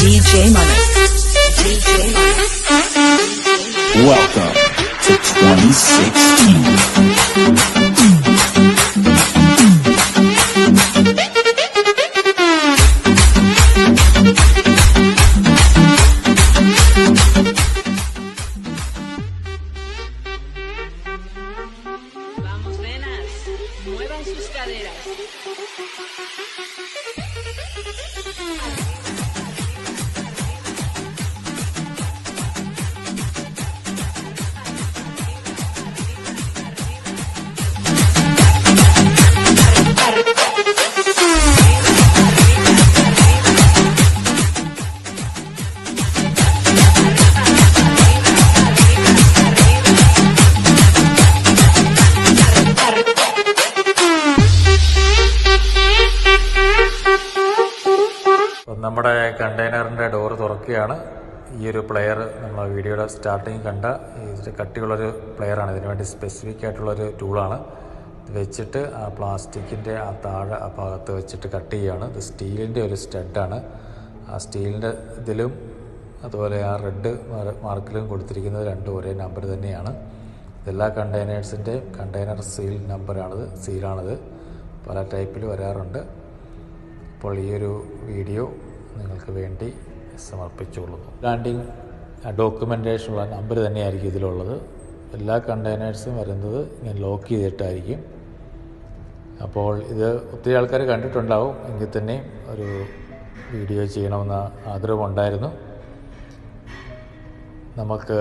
DJ Manik. DJ Manik. Welcome to 2016. Vamos, nenas, muevan sus caderas. നമ്മുടെ കണ്ടെയ്നറിൻ്റെ door തുറക്കുകയാണ്. ഈ ഒരു പ്ലെയർ നമ്മൾ വീഡിയോയുടെ സ്റ്റാർട്ടിങ് കണ്ട ഇതിൻ്റെ കട്ടിയുള്ളൊരു പ്ലെയറാണ്. ഇതിനു വേണ്ടി സ്പെസിഫിക് ആയിട്ടുള്ളൊരു ടൂളാണ്. ഇത് വെച്ചിട്ട് ആ പ്ലാസ്റ്റിക്കിൻ്റെ ആ താഴെ ആ ഭാഗത്ത് വെച്ചിട്ട് കട്ട് ചെയ്യുകയാണ്. ഇത് സ്റ്റീലിൻ്റെ ഒരു സ്റ്റഡാണ്. ആ സ്റ്റീലിൻ്റെ ഇതിലും അതുപോലെ ആ റെഡ് മാർക്കിലും കൊടുത്തിരിക്കുന്നത് രണ്ടും ഒരേ നമ്പർ തന്നെയാണ്. ഇതെല്ലാ കണ്ടെയ്നേഴ്സിൻ്റെ കണ്ടെയ്നർ സീൽ നമ്പറാണിത്, സീലാണിത്. പല ടൈപ്പിൽ വരാറുണ്ട്. അപ്പോൾ ഈ ഒരു വീഡിയോ നിങ്ങൾക്ക് വേണ്ടി സമർപ്പിച്ചുകൊള്ളുന്നു. ലാൻഡിങ് ഡോക്യുമെൻറ്റേഷനുള്ള നമ്പർ തന്നെയായിരിക്കും ഇതിലുള്ളത്. എല്ലാ കണ്ടെയ്നേഴ്സും വരുന്നത് ഇങ്ങനെ ലോക്ക് ചെയ്തിട്ടായിരിക്കും. അപ്പോൾ ഇത് ഒത്തിരി ആൾക്കാർ കണ്ടിട്ടുണ്ടാവും. എങ്കിൽ തന്നെ ഒരു വീഡിയോ ചെയ്യണമെന്ന ആഗ്രഹമുണ്ടായിരുന്നു. നമുക്ക്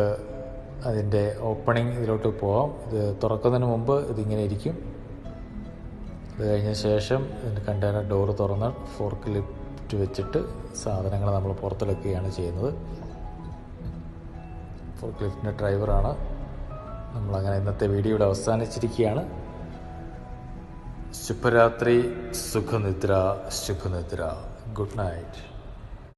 അതിൻ്റെ ഓപ്പണിംഗ് ഇതിലോട്ട് പോകാം. ഇത് തുറക്കുന്നതിന് മുമ്പ് ഇതിങ്ങനെ ഇരിക്കും. അത് കഴിഞ്ഞ ശേഷം ഇതിൻ്റെ കണ്ടെയ്നർ ഡോറ് തുറന്ന് ഫോർക്ക് ലിഫ്റ്റ് വെച്ചിട്ട് സാധനങ്ങൾ നമ്മൾ പുറത്തെടുക്കുകയാണ് ചെയ്യുന്നത്. ഫോർക്ക് ലിഫ്റ്റിൻ്റെ ഡ്രൈവറാണ്. നമ്മളങ്ങനെ ഇന്നത്തെ വീഡിയോ ഇവിടെ അവസാനിച്ചിരിക്കുകയാണ്. ശുഭരാത്രി, സുഖനിദ്ര, സുഖനിദ്ര. Good night.